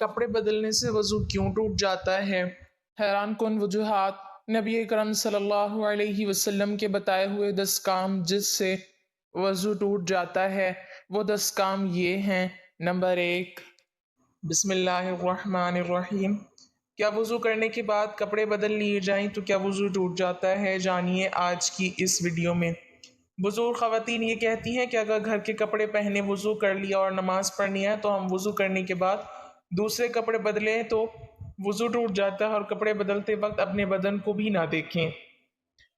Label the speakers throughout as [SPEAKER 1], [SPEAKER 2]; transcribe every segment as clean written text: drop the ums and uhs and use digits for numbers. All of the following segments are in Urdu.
[SPEAKER 1] کپڑے بدلنے سے وضو کیوں ٹوٹ جاتا ہے؟ حیران کن وجوہات۔ نبی اکرم صلی اللہ علیہ وسلم کے بتائے ہوئے 10 کام جس سے وضو ٹوٹ جاتا ہے، وہ 10 کام یہ ہیں۔ نمبر 1، بسم اللہ الرحمن الرحیم۔ کیا وضو کرنے کے بعد کپڑے بدل لیے جائیں تو کیا وضو ٹوٹ جاتا ہے؟ جانیے آج کی اس ویڈیو میں۔ بزرگ خواتین یہ کہتی ہیں کہ اگر گھر کے کپڑے پہنے وضو کر لیا اور نماز پڑھنی ہے تو ہم وضو کرنے کے بعد دوسرے کپڑے بدلیں تو وضو ٹوٹ جاتا ہے، اور کپڑے بدلتے وقت اپنے بدن کو بھی نہ دیکھیں۔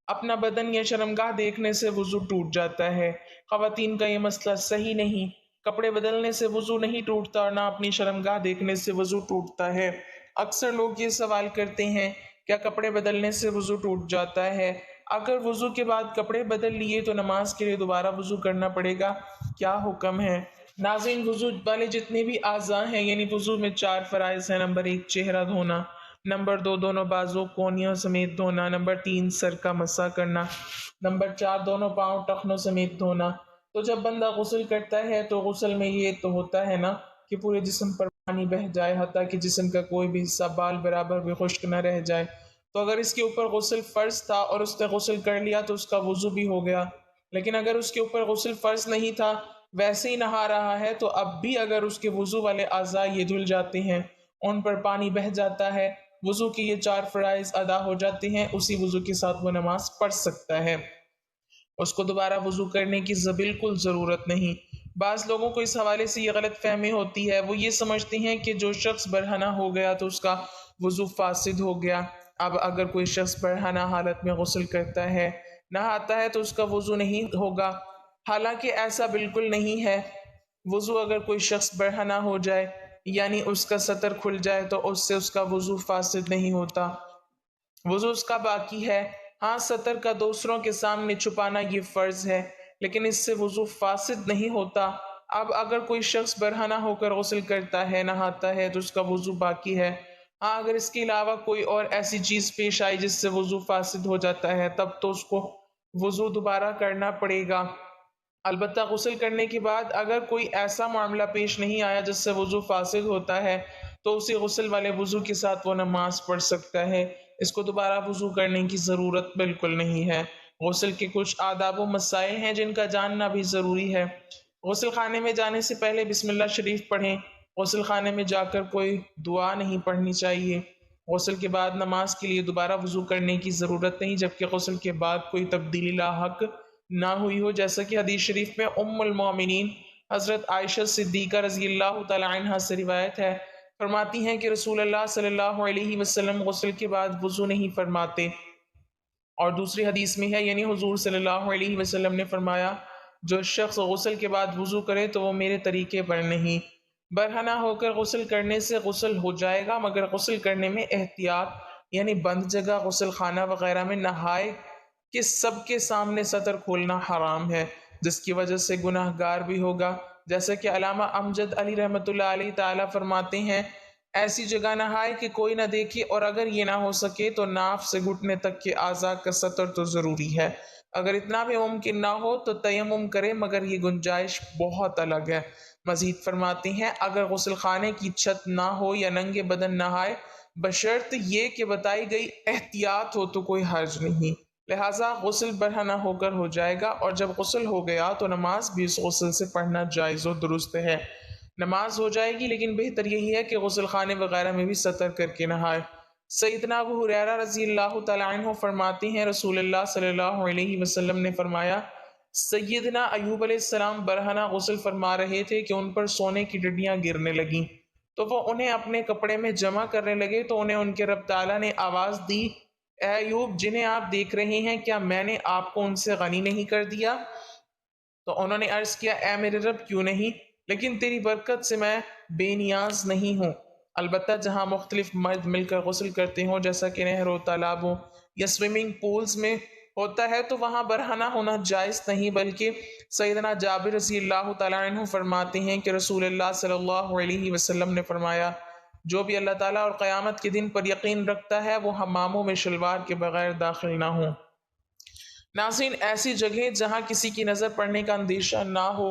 [SPEAKER 1] اپنا بدن یا شرمگاہ دیکھنے سے وضو ٹوٹ جاتا ہے۔ خواتین کا یہ مسئلہ صحیح نہیں۔ کپڑے بدلنے سے وضو نہیں ٹوٹتا اور نہ اپنی شرمگاہ دیکھنے سے وضو ٹوٹتا ہے۔ اکثر لوگ یہ سوال کرتے ہیں کیا کپڑے بدلنے سے وضو ٹوٹ جاتا ہے؟ اگر وضو کے بعد کپڑے بدل لیے تو نماز کے لیے دوبارہ وضو کرنا پڑے گا، کیا حکم ہے؟ ناظرین، وضو والے جتنے بھی اعضاء ہیں، یعنی وضو میں 4 فرائض ہیں۔ نمبر 1 چہرہ دھونا، نمبر 2 دونوں بازو کونیوں سمیت دھونا، نمبر 3 سر کا مسح کرنا، نمبر 4 دونوں پاؤں ٹخنوں سمیت دھونا۔ تو جب بندہ غسل کرتا ہے تو غسل میں یہ تو ہوتا ہے نا کہ پورے جسم پر پانی بہہ جائے، حتیٰ کہ جسم کا کوئی بھی حصہ بال برابر بھی خشک نہ رہ جائے۔ تو اگر اس کے اوپر غسل فرض تھا اور اس نے غسل کر لیا تو اس کا وضو بھی ہو گیا، لیکن اگر اس کے اوپر غسل فرض نہیں تھا، ویسے ہی نہا رہا ہے، تو اب بھی اگر اس کے وضو والے اعضاء یہ دھل جاتے ہیں، ان پر پانی بہہ جاتا ہے، وضو کے یہ 4 فرائض ادا ہو جاتے ہیں، اسی وضو کے ساتھ وہ نماز پڑھ سکتا ہے۔ اس کو دوبارہ وضو کرنے کی بالکل ضرورت نہیں۔ بعض لوگوں کو اس حوالے سے یہ غلط فہمی ہوتی ہے، وہ یہ سمجھتے ہیں کہ جو شخص برہنہ ہو گیا تو اس کا وضو فاسد ہو گیا۔ اب اگر کوئی شخص برہنہ حالت میں غسل کرتا ہے، نہاتا ہے، تو اس کا وضو نہیں ہوگا، حالانکہ ایسا بالکل نہیں ہے۔ وضو اگر کوئی شخص برہنہ ہو جائے، یعنی اس کا سطر کھل جائے، تو اس سے اس کا وضو فاسد نہیں ہوتا، وضو اس کا باقی ہے۔ ہاں، سطر کا دوسروں کے سامنے چھپانا یہ فرض ہے، لیکن اس سے وضو فاسد نہیں ہوتا۔ اب اگر کوئی شخص برہنہ ہو کر غسل کرتا ہے، نہاتا ہے، تو اس کا وضو باقی ہے۔ ہاں، اگر اس کے علاوہ کوئی اور ایسی چیز پیش آئی جس سے وضو فاسد ہو جاتا ہے، تب تو اس کو وضو دوبارہ کرنا پڑے گا۔ البتہ غسل کرنے کے بعد اگر کوئی ایسا معاملہ پیش نہیں آیا جس سے وضو فاسد ہوتا ہے، تو اسی غسل والے وضو کے ساتھ وہ نماز پڑھ سکتا ہے۔ اس کو دوبارہ وضو کرنے کی ضرورت بالکل نہیں ہے۔ غسل کے کچھ آداب و مسائل ہیں جن کا جاننا بھی ضروری ہے۔ غسل خانے میں جانے سے پہلے بسم اللہ شریف پڑھیں۔ غسل خانے میں جا کر کوئی دعا نہیں پڑھنی چاہیے۔ غسل کے بعد نماز کے لیے دوبارہ وضو کرنے کی ضرورت نہیں، جبکہ غسل کے بعد کوئی تبدیلی لاحق نہ ہوئی ہو، جیسا کہ حدیث شریف میں ام المومنین حضرت عائشہ صدیقہ رضی اللہ تعالی عنہا سے روایت ہے، فرماتی ہیں کہ رسول اللہ صلی اللہ علیہ وسلم غسل کے بعد وضو نہیں فرماتے۔ اور دوسری حدیث میں ہے، یعنی حضور صلی اللہ علیہ وسلم نے فرمایا، جو شخص غسل کے بعد وضو کرے تو وہ میرے طریقے پر نہیں۔ برہنہ ہو کر غسل کرنے سے غسل ہو جائے گا، مگر غسل کرنے میں احتیاط، یعنی بند جگہ غسل خانہ وغیرہ میں نہائے کہ سب کے سامنے سطر کھولنا حرام ہے، جس کی وجہ سے گناہ گار بھی ہوگا۔ جیسا کہ علامہ امجد علی رحمۃ اللہ علیہ تعالیٰ فرماتے ہیں، ایسی جگہ نہائے کہ کوئی نہ دیکھے، اور اگر یہ نہ ہو سکے تو ناف سے گھٹنے تک کے اعضاء کا سطر تو ضروری ہے۔ اگر اتنا بھی ممکن نہ ہو تو تیمم کرے، مگر یہ گنجائش بہت الگ ہے۔ مزید فرماتے ہیں، اگر غسل خانے کی چھت نہ ہو یا ننگے بدن نہائے، بشرط یہ کہ بتائی گئی احتیاط ہو، تو کوئی حرج نہیں۔ لہٰذا غسل برہنہ ہو کر ہو جائے گا، اور جب غسل ہو گیا تو نماز بھی اس غسل سے پڑھنا جائز و درست ہے۔ نماز ہو جائے گی، لیکن بہتر یہی ہے کہ غسل خانے وغیرہ میں بھی سطر کر کے نہائے۔ سیدنا ابو ہریرہ رضی اللہ تعالیٰ عنہ فرماتے ہیں، رسول اللہ صلی اللہ علیہ وسلم نے فرمایا، سیدنا ایوب علیہ السلام برہنہ غسل فرما رہے تھے کہ ان پر سونے کی ڈڈیاں گرنے لگیں، تو وہ انہیں اپنے کپڑے میں جمع کرنے لگے، تو انہیں ان کے رب تعالیٰ نے آواز دی، اے ایوب، جنہیں آپ دیکھ رہے ہیں، کیا میں نے آپ کو ان سے غنی نہیں کر دیا؟ تو انہوں نے عرض کیا، اے میرے رب، کیوں نہیں؟ لیکن تیری برکت سے میں بے نیاز نہیں ہوں۔ البتہ جہاں مختلف مرد مل کر غسل کرتے ہوں، جیسا کہ نہروں، تالابوں یا سوئمنگ پولز میں ہوتا ہے، تو وہاں برہنہ ہونا جائز نہیں، بلکہ سیدنا جابر رضی اللہ تعالیٰ عنہ فرماتے ہیں کہ رسول اللہ صلی اللہ علیہ وسلم نے فرمایا، جو بھی اللہ تعالیٰ اور قیامت کے دن پر یقین رکھتا ہے، وہ حماموں میں شلوار کے بغیر داخل نہ ہوں۔ ناظرین، ایسی جگہیں جہاں کسی کی نظر پڑنے کا اندیشہ نہ ہو،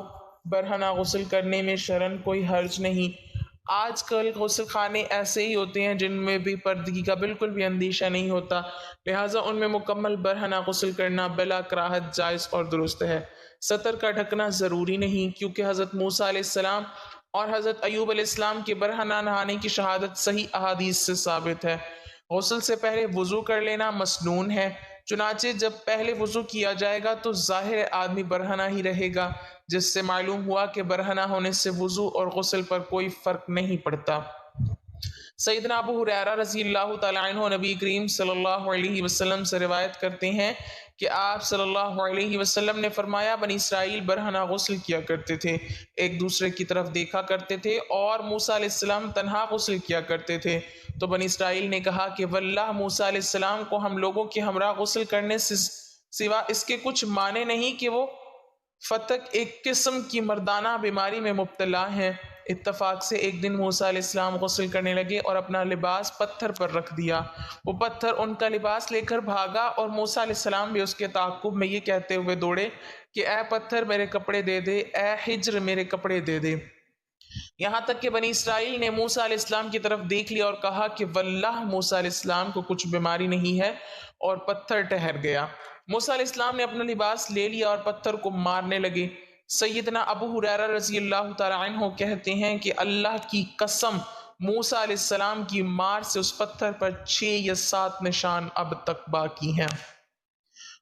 [SPEAKER 1] برہنہ غسل کرنے میں شرعاً کوئی حرج نہیں۔ آج کل غسل خانے ایسے ہی ہوتے ہیں جن میں بھی پردگی کا بالکل بھی اندیشہ نہیں ہوتا، لہٰذا ان میں مکمل برہنہ غسل کرنا بلا کراہت جائز اور درست ہے۔ سطر کا ڈھکنا ضروری نہیں، کیونکہ حضرت موسیٰ علیہ السلام اور حضرت ایوب علیہ السلام کے برہنہ نہانے کی شہادت صحیح احادیث سے ثابت ہے۔ غسل سے پہلے وضو کر لینا مسنون ہے، چنانچہ جب پہلے وضو کیا جائے گا تو ظاہر آدمی برہنہ ہی رہے گا، جس سے معلوم ہوا کہ برہنہ ہونے سے وضو اور غسل پر کوئی فرق نہیں پڑتا۔ سیدنا ابو ہریرہ رضی اللہ تعالیٰ عنہ نبی کریم صلی اللہ علیہ وسلم سے روایت کرتے ہیں کہ آپ صلی اللہ علیہ وسلم نے فرمایا، بنی اسرائیل برہنہ غسل کیا کرتے تھے، ایک دوسرے کی طرف دیکھا کرتے تھے، اور موسیٰ علیہ السلام تنہا غسل کیا کرتے تھے۔ تو بنی اسرائیل نے کہا کہ واللہ موسیٰ علیہ السلام کو ہم لوگوں کے ہمراہ غسل کرنے سے سوا اس کے کچھ مانے نہیں کہ وہ فتق ایک قسم کی مردانہ بیماری میں مبتلا ہیں۔ اتفاق سے ایک دن موسیٰ علیہ السلام غسل کرنے لگے اور اپنا لباس پتھر پر رکھ دیا، وہ پتھر ان کا لباس لے کر بھاگا اور موسیٰ علیہ السلام بھی اس کے تعاقب میں یہ کہتے ہوئے دوڑے کہ اے پتھر میرے کپڑے دے دے، اے حجر میرے کپڑے دے دے۔ یہاں تک کہ بنی اسرائیل نے موسیٰ علیہ السلام کی طرف دیکھ لیا اور کہا کہ واللہ موسیٰ علیہ السلام کو کچھ بیماری نہیں ہے، اور پتھر ٹھہر گیا۔ موسیٰ علیہ السلام نے اپنا لباس لے لیا اور پتھر کو مارنے لگے۔ سیدنا ابو ہریرہ رضی اللہ تعالیٰ عنہ کہتے ہیں کہ اللہ کی قسم موسیٰ علیہ السلام کی مار سے اس پتھر پر 6 یا 7 نشان اب تک باقی ہیں۔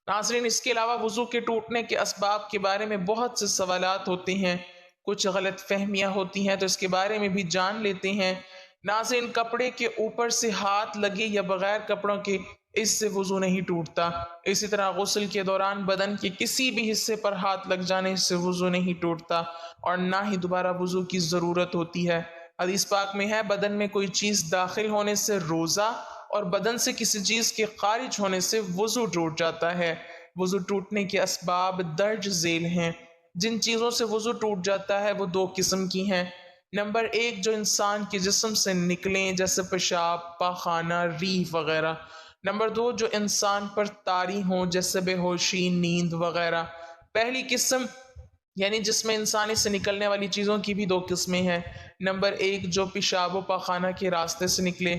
[SPEAKER 1] ناظرین، اس کے علاوہ وضو کے ٹوٹنے کے اسباب کے بارے میں بہت سے سوالات ہوتے ہیں، کچھ غلط فہمیاں ہوتی ہیں، تو اس کے بارے میں بھی جان لیتے ہیں۔ ناظرین، کپڑے کے اوپر سے ہاتھ لگے یا بغیر کپڑوں کے، اس سے وضو نہیں ٹوٹتا۔ اسی طرح غسل کے دوران بدن کے کسی بھی حصے پر ہاتھ لگ جانے سے وضو نہیں ٹوٹتا، اور نہ ہی دوبارہ وضو کی ضرورت ہوتی ہے۔ حدیث پاک میں ہے، بدن میں کوئی چیز داخل ہونے سے روزہ، اور بدن سے کسی چیز کے خارج ہونے سے وضو ٹوٹ جاتا ہے۔ وضو ٹوٹنے کے اسباب درج ذیل ہیں۔ جن چیزوں سے وضو ٹوٹ جاتا ہے وہ 2 قسم کی ہیں۔ نمبر 1، جو انسان کے جسم سے نکلیں، جیسے پیشاب، پاخانہ، ریح وغیرہ۔ نمبر 2، جو انسان پر طاری ہوں، جیسے بے ہوشی، نیند وغیرہ۔ پہلی قسم یعنی جس میں انسانی سے نکلنے والی چیزوں کی بھی 2 قسمیں ہیں۔ نمبر 1، جو پیشاب و پاخانہ کے راستے سے نکلے۔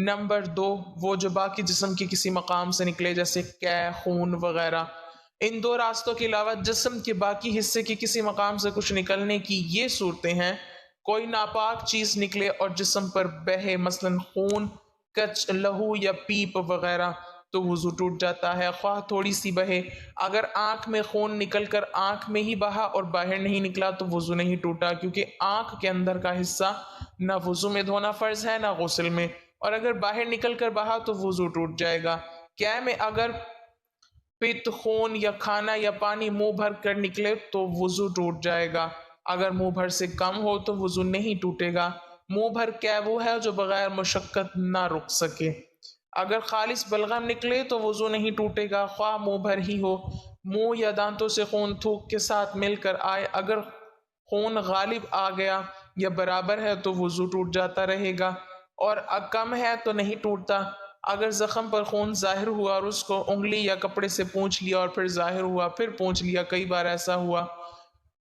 [SPEAKER 1] نمبر 2، وہ جو باقی جسم کے کسی مقام سے نکلے، جیسے قے، خون وغیرہ۔ ان 2 راستوں کے علاوہ جسم کے باقی حصے کے کسی مقام سے کچھ نکلنے کی یہ صورتیں ہیں: کوئی ناپاک چیز نکلے اور جسم پر بہے، مثلا خون، کچ، لہو یا پیپ وغیرہ، تو وضو ٹوٹ جاتا ہے، خواہ تھوڑی سی بہے۔ اگر آنکھ میں خون نکل کر آنکھ میں ہی بہا اور باہر نہیں نکلا تو وضو نہیں ٹوٹا، کیونکہ آنکھ کے اندر کا حصہ نہ وضو میں دھونا فرض ہے نہ غسل میں، اور اگر باہر نکل کر بہا تو وضو ٹوٹ جائے گا۔ قے میں اگر پت، خون یا کھانا یا پانی منہ بھر کر نکلے تو وضو ٹوٹ جائے گا، اگر منہ بھر سے کم ہو تو وضو نہیں ٹوٹے گا۔ منہ بھر قے وہ ہے جو بغیر مشقت نہ رک سکے۔ اگر خالص بلغم نکلے تو وضو نہیں ٹوٹے گا، خواہ منہ بھر ہی ہو، منہ یا دانتوں سے خون تھوک کے ساتھ مل کر آئے، اگر خون غالب آ گیا یا برابر ہے تو وضو ٹوٹ جاتا رہے گا، اور کم ہے تو نہیں ٹوٹتا۔ اگر زخم پر خون ظاہر ہوا اور اس کو انگلی یا کپڑے سے پونچھ لیا اور پھر ظاہر ہوا، پھر پونچھ لیا، کئی بار ایسا ہوا،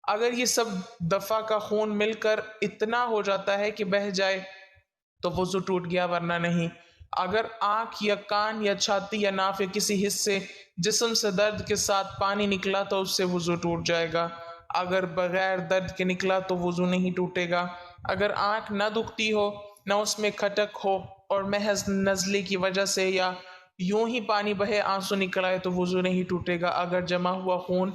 [SPEAKER 1] اگر یہ سب دفعہ کا خون مل کر اتنا ہو جاتا ہے کہ بہہ جائے تو وضو ٹوٹ گیا، ورنہ نہیں۔ اگر آنکھ یا کان یا چھاتی یا ناف یا کسی حصے جسم سے درد کے ساتھ پانی نکلا تو اس سے وضو ٹوٹ جائے گا، اگر بغیر درد کے نکلا تو وضو نہیں ٹوٹے گا۔ اگر آنکھ نہ دکھتی ہو، نہ اس میں کھٹک ہو، اور محض نزلے کی وجہ سے یا یوں ہی پانی بہے، آنسو نکل آئے تو وضو نہیں ٹوٹے گا۔ اگر جمع ہوا خون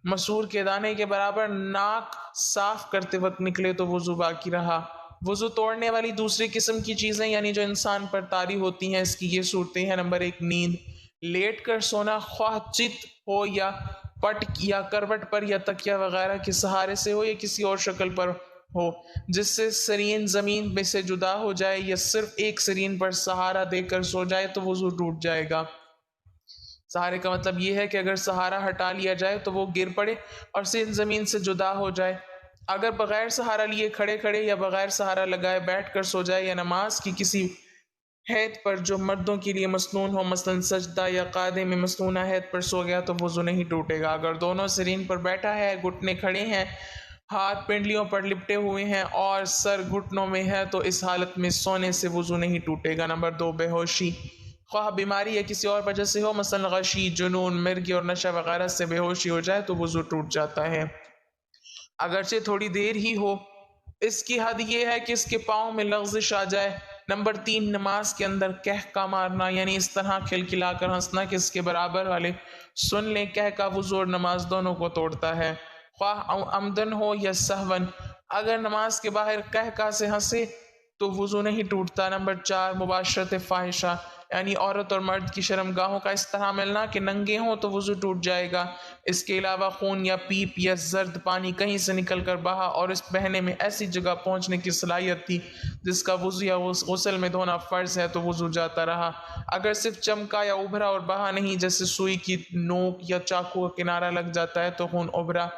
[SPEAKER 1] مسور کے دانے کے برابر ناک صاف کرتے وقت نکلے تو وضو باقی رہا۔ وضو توڑنے والی دوسری قسم کی چیزیں یعنی جو انسان پر طاری ہوتی ہیں، اس کی یہ صورتیں ہیں: نمبر 1، نیند، لیٹ کر سونا، خواہ چت ہو یا پٹ یا کروٹ پر یا تکیہ وغیرہ کے سہارے سے ہو یا کسی اور شکل پر ہو جس سے سرین زمین میں سے جدا ہو جائے، یا صرف ایک سرین پر سہارا دے کر سو جائے تو وضو ٹوٹ جائے گا۔ سہارے کا مطلب یہ ہے کہ اگر سہارا ہٹا لیا جائے تو وہ گر پڑے اور سرین زمین سے جدا ہو جائے۔ اگر بغیر سہارا لیے کھڑے کھڑے یا بغیر سہارا لگائے بیٹھ کر سو جائے، یا نماز کی کسی حیت پر جو مردوں کے لیے مسنون ہو، مثلا سجدہ یا قاعدے میں مسنونہ حیت پر سو گیا تو وضو نہیں ٹوٹے گا۔ اگر دونوں سرین پر بیٹھا ہے، گھٹنے کھڑے ہیں، ہاتھ پنڈلیوں پر لپٹے ہوئے ہیں اور سر گھٹنوں میں ہے تو اس حالت میں سونے سے وضو نہیں ٹوٹے گا۔ نمبر 2، بے ہوشی، خواہ بیماری یا کسی اور وجہ سے ہو، مثلا غشی، جنون، مرگی اور نشہ وغیرہ سے بے ہوشی ہو جائے تو وضو ٹوٹ جاتا ہے، اگرچہ تھوڑی دیر ہی ہو۔ اس کی حد یہ ہے کہ اس کے پاؤں میں لغزش آ جائے۔ نمبر 3، نماز کے اندر کہکا مارنا، یعنی اس طرح کھلکھلا کر ہنسنا کہ اس کے برابر والے سن لیں۔ کہکا وضو اور نماز دونوں کو توڑتا ہے، خواہ عمدن ہو یا سہون۔ اگر نماز کے باہر کہکا سے ہنسے تو وضو نہیں ٹوٹتا۔ نمبر 4، مباشرت فاحشہ، یعنی عورت اور مرد کی شرمگاہوں کا اس طرح ملنا کہ ننگے ہوں تو وضو ٹوٹ جائے گا۔ اس کے علاوہ خون یا پیپ یا زرد پانی کہیں سے نکل کر بہا اور اس بہنے میں ایسی جگہ پہنچنے کی صلاحیت تھی جس کا وضو یا غسل میں دھونا فرض ہے تو وضو جاتا رہا۔ اگر صرف چمکا یا ابھرا اور بہا نہیں، جیسے سوئی کی نوک یا چاقو کا کنارہ لگ جاتا ہے تو خون ابھرا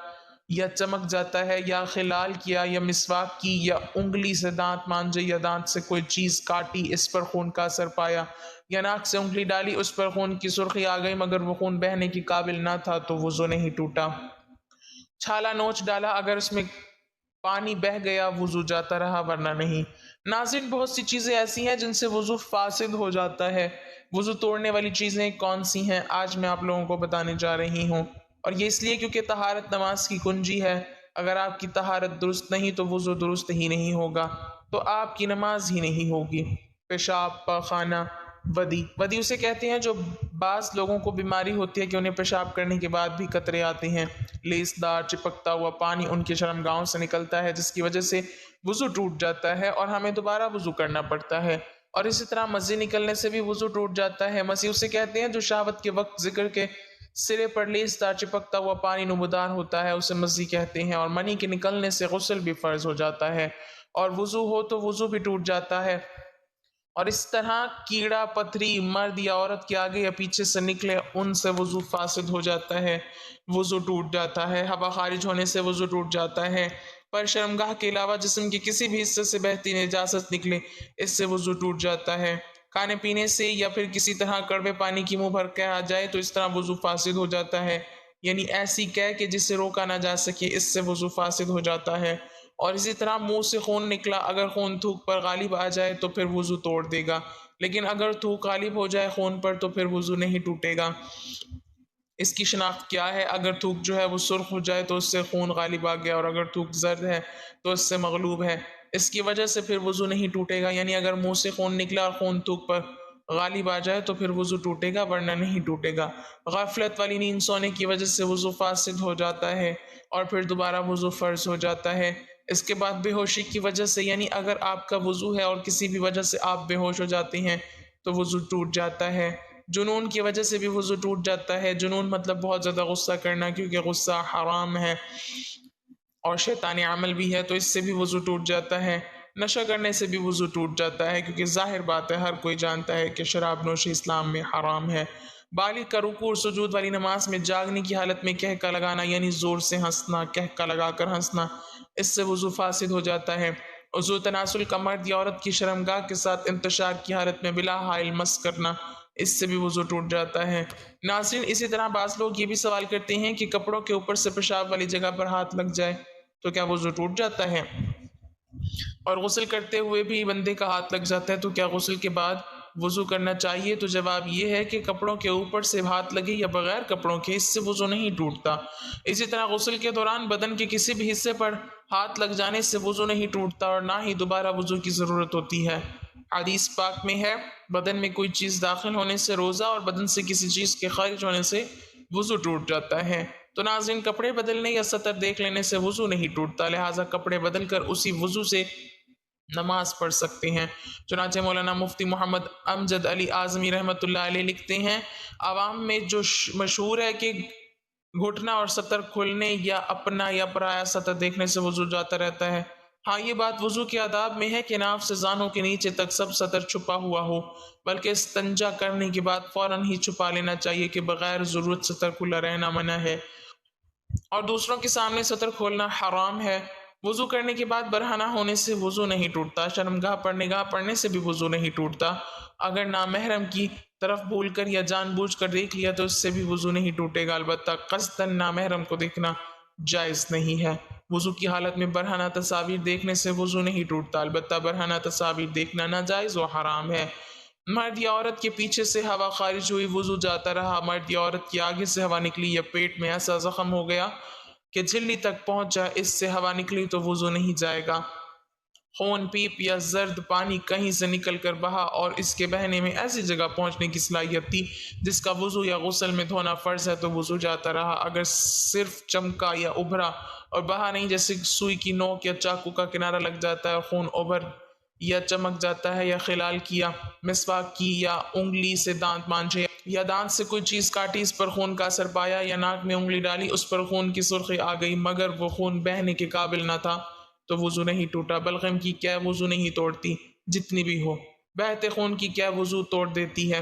[SPEAKER 1] یا چمک جاتا ہے، یا خلال کیا یا مسواک کی یا انگلی سے دانت مانجے یا دانت سے کوئی چیز کاٹی، اس پر خون کا اثر پایا، یا ناک سے انگلی ڈالی، اس پر خون کی سرخی آ گئی مگر وہ خون بہنے کی قابل نہ تھا تو وضو نہیں ٹوٹا۔ چھالا نوچ ڈالا، اگر اس میں پانی بہہ گیا وضو جاتا رہا ورنہ نہیں۔ ناظرین، بہت سی چیزیں ایسی ہیں جن سے وضو فاسد ہو جاتا ہے۔ وضو توڑنے والی چیزیں کون سی ہیں آج میں آپ لوگوں کو بتانے جا رہی ہوں، اور یہ اس لیے کیونکہ طہارت نماز کی کنجی ہے۔ اگر آپ کی طہارت درست نہیں تو وضو درست ہی نہیں ہوگا، تو آپ کی نماز ہی نہیں ہوگی۔ پیشاب، پاخانہ، ودی اسے کہتے ہیں جو بعض لوگوں کو بیماری ہوتی ہے کہ انہیں پیشاب کرنے کے بعد بھی قطرے آتے ہیں، لیس دار چپکتا ہوا پانی ان کے شرمگاہوں سے نکلتا ہے جس کی وجہ سے وضو ٹوٹ جاتا ہے اور ہمیں دوبارہ وضو کرنا پڑتا ہے، اور اسی طرح مزے نکلنے سے بھی وضو ٹوٹ جاتا ہے۔ مزی اسے کہتے ہیں جو شہوت کے وقت ذکر کے سرے پر لیس دار چپکتا ہوا پانی نمودار ہوتا ہے، اسے مزی کہتے ہیں، اور منی کے نکلنے سے غسل بھی فرض ہو جاتا ہے اور وضو ہو تو وضو بھی ٹوٹ جاتا ہے۔ اور اس طرح کیڑا پتھری مرد یا عورت کے آگے یا پیچھے سے نکلے، ان سے وضو فاسد ہو جاتا ہے، وضو ٹوٹ جاتا ہے۔ ہوا خارج ہونے سے وضو ٹوٹ جاتا ہے۔ پر شرمگاہ کے علاوہ جسم کے کسی بھی حصے سے بہتی نجاست نکلے، اس سے وضو ٹوٹ جاتا ہے۔ کھانے پینے سے یا پھر کسی طرح کڑوے پانی کی منہ بھر کے آ جائے تو اس طرح وضو فاسد ہو جاتا ہے، یعنی ایسی قے کہ جسے روکا نہ جا سکے، اس سے وضو فاسد ہو جاتا ہے۔ اور اسی طرح منہ سے خون نکلا، اگر خون تھوک پر غالب آ جائے تو پھر وضو توڑ دے گا، لیکن اگر تھوک غالب ہو جائے خون پر تو پھر وضو نہیں ٹوٹے گا۔ اس کی شناخت کیا ہے؟ اگر تھوک جو ہے وہ سرخ ہو جائے تو اس سے خون غالب آ گیا، اور اگر تھوک زرد ہے تو اس سے مغلوب ہے، اس کی وجہ سے پھر وضو نہیں ٹوٹے گا۔ یعنی اگر منہ سے خون نکلا اور خون تھوک پر غالب آ جائے تو پھر وضو ٹوٹے گا ورنہ نہیں ٹوٹے گا۔ غفلت والی نیند سونے کی وجہ سے وضو فاسد ہو جاتا ہے اور پھر دوبارہ وضو فرض ہو جاتا ہے۔ اس کے بعد بے ہوشی کی وجہ سے، یعنی اگر آپ کا وضو ہے اور کسی بھی وجہ سے آپ بے ہوش ہو جاتے ہیں تو وضو ٹوٹ جاتا ہے۔ جنون کی وجہ سے بھی وضو ٹوٹ جاتا ہے۔ جنون مطلب بہت زیادہ غصہ کرنا، کیونکہ غصہ حرام ہے اور شیطانی عمل بھی ہے، تو اس سے بھی وضو ٹوٹ جاتا ہے۔ نشہ کرنے سے بھی وضو ٹوٹ جاتا ہے، کیونکہ ظاہر بات ہے ہر کوئی جانتا ہے کہ شراب نوشی اسلام میں حرام ہے۔ بالغ کا رکوع اور سجود والی نماز میں جاگنے کی حالت میں کہکا لگانا، یعنی زور سے ہنسنا، کہکا لگا کر ہنسنا، اس سے وضو فاسد ہو جاتا ہے۔ عضو تناسل کا مرد یا عورت کی شرمگاہ کے ساتھ انتشار کی حالت میں بلا حائل مس کرنا، اس سے بھی وضو ٹوٹ جاتا ہے۔ ناظرین، اسی طرح بعض لوگ یہ بھی سوال کرتے ہیں کہ کپڑوں کے اوپر سے پیشاب والی جگہ پر ہاتھ لگ جائے تو کیا وضو ٹوٹ جاتا ہے؟ اور غسل کرتے ہوئے بھی بندے کا ہاتھ لگ جاتا ہے تو کیا غسل کے بعد وضو کرنا چاہیے؟ تو جواب یہ ہے کہ کپڑوں کے اوپر سے ہاتھ لگے یا بغیر کپڑوں کے، اس سے وضو نہیں ٹوٹتا۔ اسی طرح غسل کے دوران بدن کے کسی بھی حصے پر ہاتھ لگ جانے سے وضو نہیں ٹوٹتا اور نہ ہی دوبارہ وضو کی ضرورت ہوتی ہے۔ حدیث پاک میں ہے، بدن میں کوئی چیز داخل ہونے سے روزہ اور بدن سے کسی چیز کے خارج ہونے سے وضو ٹوٹ جاتا ہے۔ تو ناظرین، کپڑے بدلنے یا سطر دیکھ لینے سے وضو نہیں ٹوٹتا، لہٰذا کپڑے بدل کر اسی وضو سے نماز پڑھ سکتے ہیں۔ چنانچہ مولانا مفتی محمد امجد علی اعظمی رحمۃ اللہ علیہ لکھتے ہیں، عوام میں جو مشہور ہے کہ گھٹنا اور سطر کھلنے یا اپنا یا پرایا سطر دیکھنے سے وضو جاتا رہتا ہے۔ ہاں، یہ بات وضو کے آداب میں ہے کہ ناف سے زانوں کے نیچے تک سب سطر چھپا ہوا ہو، بلکہ استنجا کرنے کے بعد فوراً ہی چھپا لینا چاہیے کہ بغیر ضرورت سطر کھلا رہنا منع ہے، اور دوسروں کے سامنے سطر کھولنا حرام ہے۔ وضو کرنے کے بعد برہنہ ہونے سے وضو نہیں ٹوٹتا، شرمگاہ پر نگاہ پڑنے سے بھی وضو نہیں ٹوٹتا۔ اگر نامحرم کی طرف بھول کر یا جان بوجھ کر دیکھ لیا تو اس سے بھی وضو نہیں ٹوٹے گا، البتہ قصداً نامحرم کو دیکھنا جائز نہیں ہے۔ وضو کی حالت میں برہنہ تصاویر دیکھنے سے وضو نہیں ٹوٹتا، البتہ برہنہ تصاویر دیکھنا ناجائز و حرام ہے۔ مرد یا عورت کے پیچھے سے ہوا خارج ہوئی، وضو جاتا رہا، مرد یا عورت کی آگے سے ہوا نکلی یا پیٹ میں ایسا زخم ہو گیا کہ جھلی تک پہنچ جائے، اس سے ہوا نکلی تو وضو نہیں جائے گا۔ خون، پیپ یا زرد پانی کہیں سے نکل کر بہا اور اس کے بہنے میں ایسی جگہ پہنچنے کی صلاحیت تھی جس کا وضو یا غسل میں دھونا فرض ہے تو وضو جاتا رہا۔ اگر صرف چمکا یا ابھرا اور بہا نہیں، جیسے سوئی کی نوک یا چاقو کا کنارہ لگ جاتا ہے اور خون ابھر یا چمک جاتا ہے، یا خلال کیا، مسواک کی، یا انگلی سے دانت مانجھے، یا دانت سے کوئی چیز کاٹی، اس پر خون کا اثر پایا، یا ناک میں انگلی ڈالی، اس پر خون کی سرخی آ گئی مگر وہ خون بہنے کے قابل نہ تھا تو وضو نہیں ٹوٹا۔ بلغم کی کیا وضو نہیں توڑتی، جتنی بھی ہو۔ بہتے خون کی کیا وضو توڑ دیتی ہے؟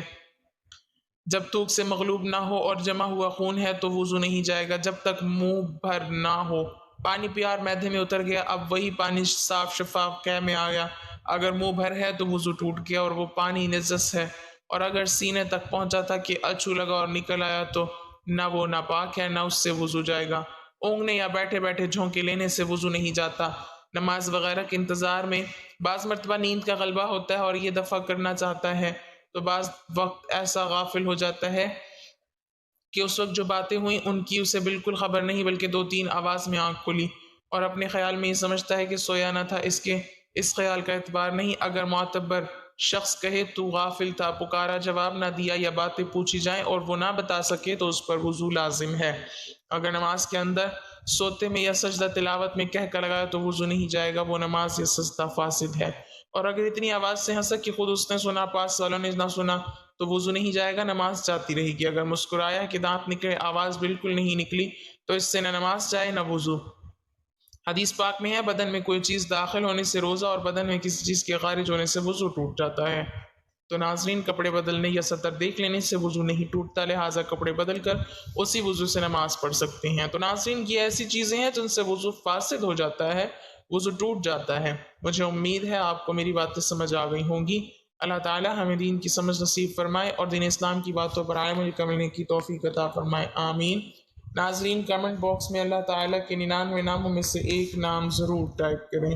[SPEAKER 1] جب تھوک سے مغلوب نہ ہو اور جمع ہوا خون ہے تو وضو نہیں جائے گا جب تک منہ بھر نہ ہو۔ پانی پیا اور معدے میں اتر گیا، اب وہی پانی صاف شفاف قے میں آیا، اگر منہ بھر ہے تو وضو ٹوٹ گیا اور وہ پانی نجس ہے، اور اگر سینے تک پہنچا تھا کہ اچھو لگا اور نکل آیا تو نہ وہ ناپاک ہے، نہ اس سے وضو جائے گا۔ اونگنے یا بیٹھے بیٹھے جھونکے لینے سے وضو نہیں جاتا۔ نماز وغیرہ کے انتظار میں بعض مرتبہ نیند کا غلبہ ہوتا ہے اور یہ دفع کرنا چاہتا ہے تو بعض وقت ایسا غافل ہو جاتا ہے کہ اس وقت جو باتیں ہوئیں ان کی اسے بالکل خبر نہیں، بلکہ 2-3 آواز میں آنکھ کھلی اور اپنے خیال میں یہ سمجھتا ہے کہ سویا نہ تھا۔ اس خیال کا اعتبار نہیں۔ اگر معتبر شخص کہے تو غافل تھا، پکارا جواب نہ دیا، یا باتیں پوچھی جائیں اور وہ نہ بتا سکے تو اس پر وضو لازم ہے۔ اگر نماز کے اندر سوتے میں یا سجدہ تلاوت میں کہہ کر لگایا تو وضو نہیں جائے گا، وہ نماز یا سجدہ فاسد ہے۔ اور اگر اتنی آواز سے ہنسا کہ خود اس نے سنا، پاس والوں نے نہ سنا تو وضو نہیں جائے گا، نماز جاتی رہے گی۔ اگر مسکرایا کہ دانت نکلے، آواز بالکل نہیں نکلی تو اس سے نہ نماز جائے نہ وضو۔ حدیث پاک میں ہے بدن میں کوئی چیز داخل ہونے سے روزہ اور بدن میں کسی چیز کے خارج ہونے سے وضو ٹوٹ جاتا ہے۔ تو ناظرین، کپڑے بدلنے یا سطر دیکھ لینے سے وضو نہیں ٹوٹتا، لہٰذا کپڑے بدل کر اسی وضو سے نماز پڑھ سکتے ہیں۔ تو ناظرین، یہ ایسی چیزیں ہیں جن سے وضو فاسد ہو جاتا ہے، وضو ٹوٹ جاتا ہے۔ مجھے امید ہے آپ کو میری باتیں سمجھ آ گئی ہوں گی۔ اللہ تعالیٰ ہمیں دین کی سمجھ نصیب فرمائے اور دین اسلام کی باتوں پر عمل کرنے کی توفیق عطا فرمائے، آمین۔ ناظرین، کمنٹ باکس میں اللہ تعالیٰ کے 99 ناموں میں سے ایک نام ضرور ٹائپ کریں۔